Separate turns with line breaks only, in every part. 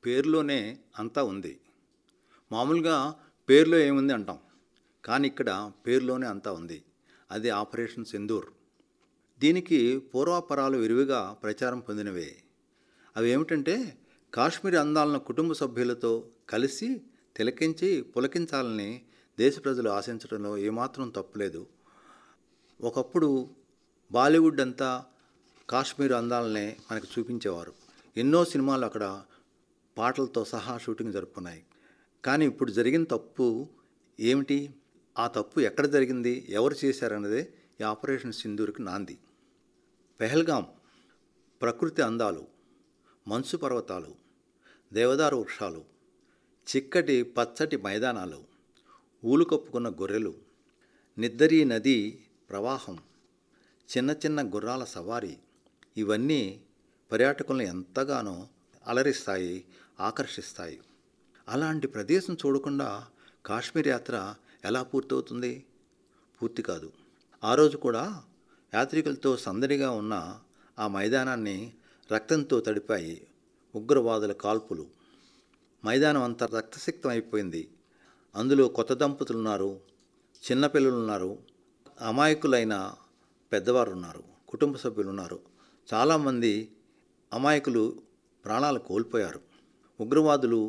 పేరులోనే అంతా ఉంది. మామూలుగా పేరులో ఏముంది అంటాం. కానీ ఇక్కడ పేరులోనే అంతా ఉంది. అది ఆపరేషన్ సింధూర్. దీనికి పూర్వాపరాలు విరివిగా ప్రచారం పొందినవే. అవి ఏమిటంటే కాశ్మీరీ అందాలను కుటుంబ సభ్యులతో కలిసి తిలకించి పులకించాలని దేశ ప్రజలు ఆశించడంలో ఏమాత్రం తప్పులేదు. ఒకప్పుడు బాలీవుడ్ అంతా కాశ్మీర్ అందాలనే మనకు చూపించేవారు. ఎన్నో సినిమాలు అక్కడ పాటలతో సహా షూటింగ్ జరుపుకున్నాయి. కానీ ఇప్పుడు జరిగిన తప్పు ఏమిటి? ఆ తప్పు ఎక్కడ జరిగింది, ఎవరు చేశారన్నదే ఈ ఆపరేషన్ సింధూర్కి నాంది. పెహల్గాం ప్రకృతి అందాలు, మంచు పర్వతాలు, దేవదారు వృక్షాలు, చిక్కటి పచ్చటి మైదానాలు, ఊలు కప్పుకున్న గొర్రెలు, నిద్దరి నది ప్రవాహం, చిన్న చిన్న గుర్రాల సవారీ, ఇవన్నీ పర్యాటకులను ఎంతగానో అలరిస్తాయి, ఆకర్షిస్తాయి. అలాంటి ప్రదేశం చూడకుండా కాశ్మీర్ యాత్ర ఎలా పూర్తవుతుంది? పూర్తి కాదు. ఆ రోజు కూడా యాత్రికులతో సందడిగా ఉన్న ఆ మైదానాన్ని రక్తంతో తడిపాయి ఉగ్రవాదుల కాల్పులు. మైదానం అంతా రక్తసిక్తం అయిపోయింది. అందులో కొత్త దంపతులున్నారు, చిన్నపిల్లలున్నారు, అమాయకులైన పెద్దవారు ఉన్నారు, కుటుంబ సభ్యులు ఉన్నారు. చాలామంది అమాయకులు ప్రాణాలు కోల్పోయారు. ఉగ్రవాదులు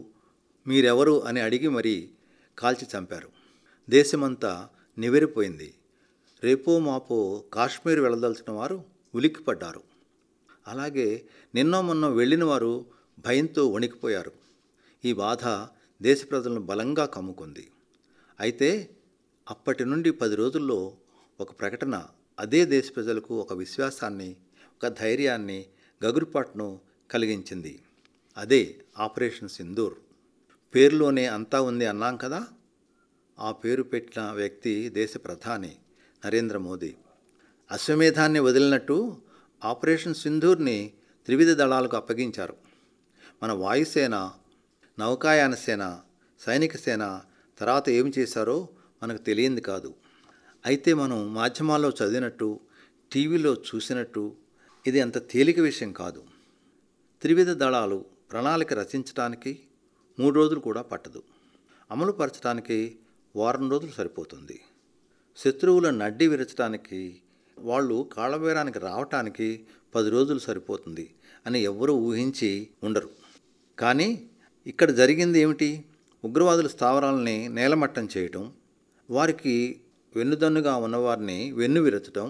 మీరెవరు అని అడిగి మరీ కాల్చి చంపారు. దేశమంతా నివ్వెరపోయింది. రేపో మాపో కాశ్మీర్ వెళ్ళదలిచిన వారు ఉలిక్కిపడ్డారు. అలాగే నిన్నో మొన్నో వెళ్ళిన వారు భయంతో వణికిపోయారు. ఈ బాధ దేశ ప్రజలను బలంగా కమ్ముకుంది. అయితే అప్పటి నుండి 10 రోజుల్లో ఒక ప్రకటన అదే దేశ ప్రజలకు ఒక విశ్వాసాన్ని, ఒక ధైర్యాన్ని, గగురుపాటును కలిగించింది. అదే ఆపరేషన్ సింధూర్. పేరులోనే అంతా ఉంది అన్నాం కదా. ఆ పేరు పెట్టిన వ్యక్తి దేశ ప్రధాని నరేంద్ర మోదీ. అశ్వమేధాన్ని వదిలినట్టు ఆపరేషన్ సింధూర్ని త్రివిధ దళాలకు అప్పగించారు. మన వాయుసేన, నౌకాయాన సేన, సైనిక సేన తర్వాత ఏమి చేశారో మనకు తెలియంది కాదు. అయితే మనం మాధ్యమాల్లో చదివినట్టు, టీవీలో చూసినట్టు ఇది అంత తేలిక విషయం కాదు. త్రివిధ దళాలు ప్రణాళిక రచించడానికి 3 రోజులు కూడా పట్టదు. అమలు పరచడానికి వారం రోజులు సరిపోతుంది. శత్రువుల నడ్డి విరచడానికి, వాళ్ళు కాళ్ళబేరానికి రావటానికి 10 రోజులు సరిపోతుంది అని ఎవ్వరూ ఊహించి ఉండరు. కానీ ఇక్కడ జరిగింది ఏమిటి? ఉగ్రవాదుల స్థావరాలని నేలమట్టం చేయటం, వారికి వెన్నుదన్నుగా ఉన్నవారిని వెన్ను విరచటం,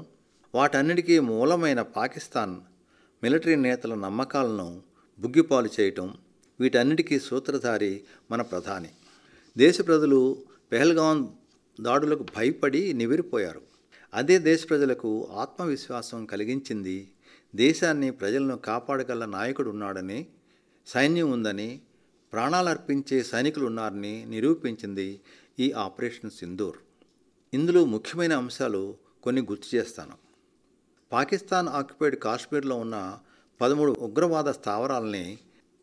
వాటన్నిటికీ మూలమైన పాకిస్తాన్ మిలిటరీ నేతల నమ్మకాలను బుగ్గిపాలు చేయటం, వీటన్నిటికీ సూత్రధారి మన ప్రధాని. దేశ ప్రజలు పెహల్గాం దాడులకు భయపడి నివ్వెరపోయారు. అదే దేశ ప్రజలకు ఆత్మవిశ్వాసం కలిగించింది. దేశాన్ని, ప్రజలను కాపాడగల నాయకుడు ఉన్నాడని, సైన్యం ఉందని, ప్రాణాలర్పించే సైనికులు ఉన్నారని నిరూపించింది ఈ ఆపరేషన్ సింధూర్. ఇందులో ముఖ్యమైన అంశాలు కొన్ని గుర్తు చేస్తాను. పాకిస్తాన్ ఆక్యుపైడ్ కాశ్మీర్లో ఉన్న 13 ఉగ్రవాద స్థావరాలని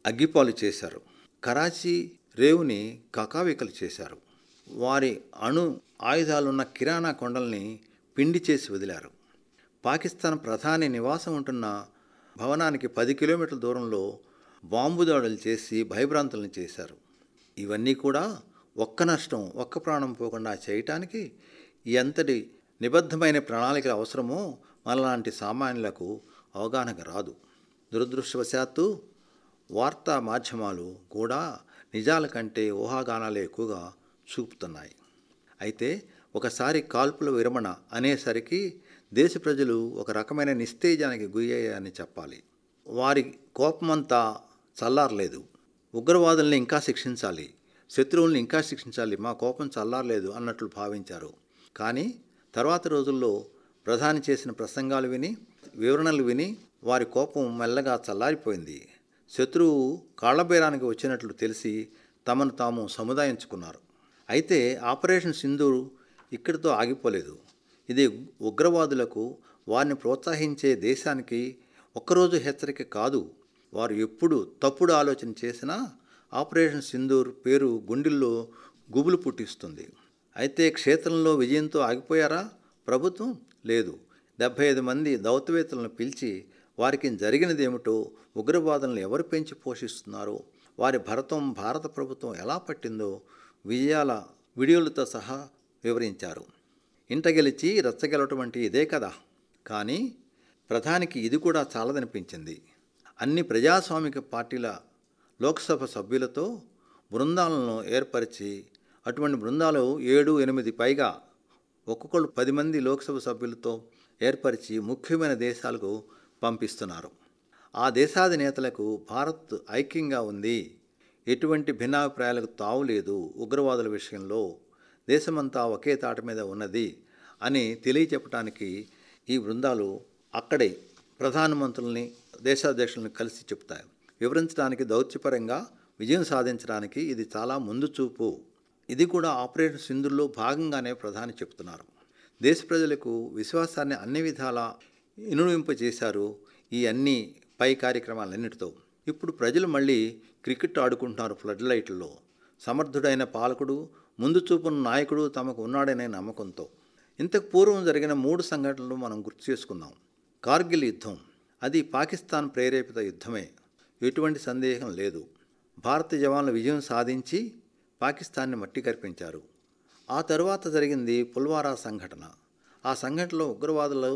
అగ్గిపాలు చేశారు. కరాచీ రేవుని కకావికలు చేశారు. వారి అణు ఆయుధాలున్న కిరాణా కొండల్ని పిండి చేసి వదిలారు. పాకిస్తాన్ ప్రధాని నివాసం ఉంటున్న భవనానికి 10 కిలోమీటర్ల దూరంలో బాంబు దాడులు చేసి భయభ్రాంతులను చేశారు. ఇవన్నీ కూడా ఒక్క నష్టం, ఒక్క ప్రాణం పోకుండా చేయటానికి ఎంతటి నిబద్ధమైన ప్రణాళికలు అవసరమో మనలాంటి సామాన్యులకు అవగాహనకు రాదు. దురదృష్టవశాత్తు వార్తా మాధ్యమాలు కూడా నిజాల కంటే ఊహాగానాలే ఎక్కువగా చూపుతున్నాయి. అయితే ఒకసారి కాల్పుల విరమణ అనేసరికి దేశ ప్రజలు ఒక రకమైన నిస్తేజానికి గురయ్యాయని చెప్పాలి. వారి కోపమంతా చల్లారలేదు. ఉగ్రవాదుల్ని ఇంకా శిక్షించాలి, శత్రువుల్ని ఇంకా శిక్షించాలి, మా కోపం చల్లారలేదు అన్నట్లు భావించారు. కానీ తర్వాత రోజుల్లో ప్రధాని చేసిన ప్రసంగాలు విని, వివరణలు విని వారి కోపం మెల్లగా చల్లారిపోయింది. శత్రువు కాళ్లబేరానికి వచ్చినట్లు తెలిసి తమను తాము సముదాయించుకున్నారు. అయితే ఆపరేషన్ సింధూర్ ఇక్కడితో ఆగిపోలేదు. ఇది ఉగ్రవాదులకు, వారిని ప్రోత్సహించే దేశానికి ఒక్కరోజు హెచ్చరిక కాదు. వారు ఎప్పుడు తప్పుడు ఆలోచన చేసినా ఆపరేషన్ సింధూర్ పేరు గుండెల్లో గుబులు పుట్టిస్తుంది. అయితే క్షేత్రంలో విజయంతో ఆగిపోయారా ప్రభుత్వం? లేదు. 75 మంది దౌత్యవేత్తలను పిలిచి వారికి జరిగినదేమిటో, ఉగ్రవాదులను ఎవరు పెంచి పోషిస్తున్నారో, వారి భరతం భారత ప్రభుత్వం ఎలా పట్టిందో విజయాల వీడియోలతో సహా వివరించారు. ఇంట గెలిచి రచ్చగెలవటం అంటే ఇదే కదా. కానీ ప్రధానికి ఇది కూడా చాలదనిపించింది. అన్ని ప్రజాస్వామిక పార్టీల లోక్సభ సభ్యులతో బృందాలను ఏర్పరిచి, అటువంటి బృందాలు 7-8 పైగా ఒక్కొక్కళ్ళు 10 మంది లోక్సభ సభ్యులతో ఏర్పరిచి ముఖ్యమైన దేశాలకు పంపిస్తున్నారు. ఆ దేశాధినేతలకు భారత్ ఐక్యంగా ఉంది, ఎటువంటి భిన్నాభిప్రాయాలకు తావు లేదు, ఉగ్రవాదుల విషయంలో దేశమంతా ఒకే తాట మీద ఉన్నది అని తెలియచెప్పడానికి ఈ బృందాలు అక్కడే ప్రధానమంత్రుల్ని దేశాధ్యక్షులను కలిసి చెప్తాయి. వివరించడానికి, దౌత్యపరంగా విజయం సాధించడానికి ఇది చాలా ముందు చూపు. ఇది కూడా ఆపరేషన్ సింధూర్లో భాగంగానే ప్రధాని చెప్తున్నారు. దేశ ప్రజలకు విశ్వాసాన్ని అన్ని విధాలా ఇనుడింపజేశారు ఈ అన్ని పై కార్యక్రమాలన్నిటితో. ఇప్పుడు ప్రజలు మళ్ళీ క్రికెట్ ఆడుకుంటున్నారు ఫ్లడ్ లైట్లలో. సమర్థుడైన పాలకుడు, ముందు చూపున్న నాయకుడు తమకు ఉన్నాడనే నమ్మకంతో. ఇంతకు పూర్వం జరిగిన 3 సంఘటనలు మనం గుర్తు చేసుకుందాం. కార్గిల్ యుద్ధం, అది పాకిస్తాన్ ప్రేరేపిత యుద్ధమే, ఎటువంటి సందేహం లేదు. భారత జవాన్లు విజయం సాధించి పాకిస్తాన్ని మట్టి కరిపించారు. ఆ తరువాత జరిగింది పుల్వారా సంఘటన. ఆ సంఘటనలో ఉగ్రవాదులు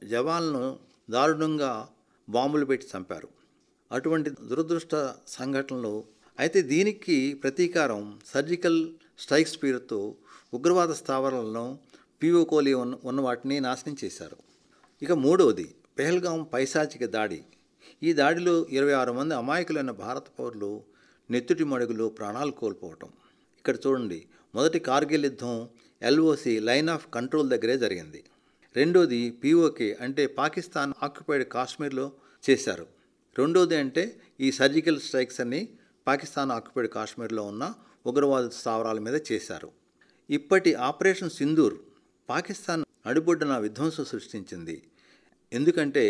జవాన్లను దారుణంగా బాంబులు పెట్టి చంపారు. అటువంటి దురదృష్ట సంఘటనలు. అయితే దీనికి ప్రతీకారం సర్జికల్ స్ట్రైక్స్ పేరుతో ఉగ్రవాద స్థావరాలను, పీఓకోలి ఉన్న వాటిని నాశనం చేశారు. ఇక మూడవది పెహల్గాం పైశాచిక దాడి. ఈ దాడిలో 26 మంది అమాయకులైన భారత పౌరులు నెత్తుటి మడుగులో ప్రాణాలు కోల్పోవటం. ఇక్కడ చూడండి, మొదటి కార్గిల్ యుద్ధం LOC లైన్ ఆఫ్ కంట్రోల్ దగ్గరే జరిగింది. రెండోది POK అంటే పాకిస్తాన్ ఆక్యుపైడ్ కాశ్మీర్లో చేశారు. రెండోది అంటే ఈ సర్జికల్ స్ట్రైక్స్ అన్ని పాకిస్తాన్ ఆక్యుపైడ్ కాశ్మీర్లో ఉన్న ఉగ్రవాద స్థావరాల మీద చేశారు. ఇప్పటి ఆపరేషన్ సింధూర్ పాకిస్తాన్ అడుబొడ్డున విధ్వంసం సృష్టించింది. ఎందుకంటే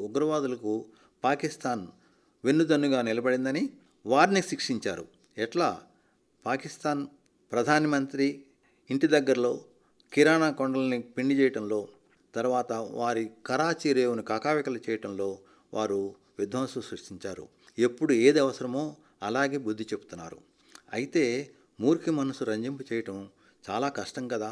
ఉగ్రవాదులకు పాకిస్తాన్ వెన్నుదన్నుగా నిలబడిందని వారిని శిక్షించారు. ఎట్లా? పాకిస్తాన్ ప్రధానమంత్రి ఇంటి దగ్గరలో కిరాణా కొండల్ని పిండి చేయటంలో, తర్వాత వారి కరాచీ రేవును కకావికలు చేయటంలో వారు విధ్వంసం సృష్టించారు. ఎప్పుడు ఏది అవసరమో అలాగే బుద్ధి చెప్తున్నారు. అయితే మూర్ఖి మనసు రంజింపు చేయటం చాలా కష్టం కదా.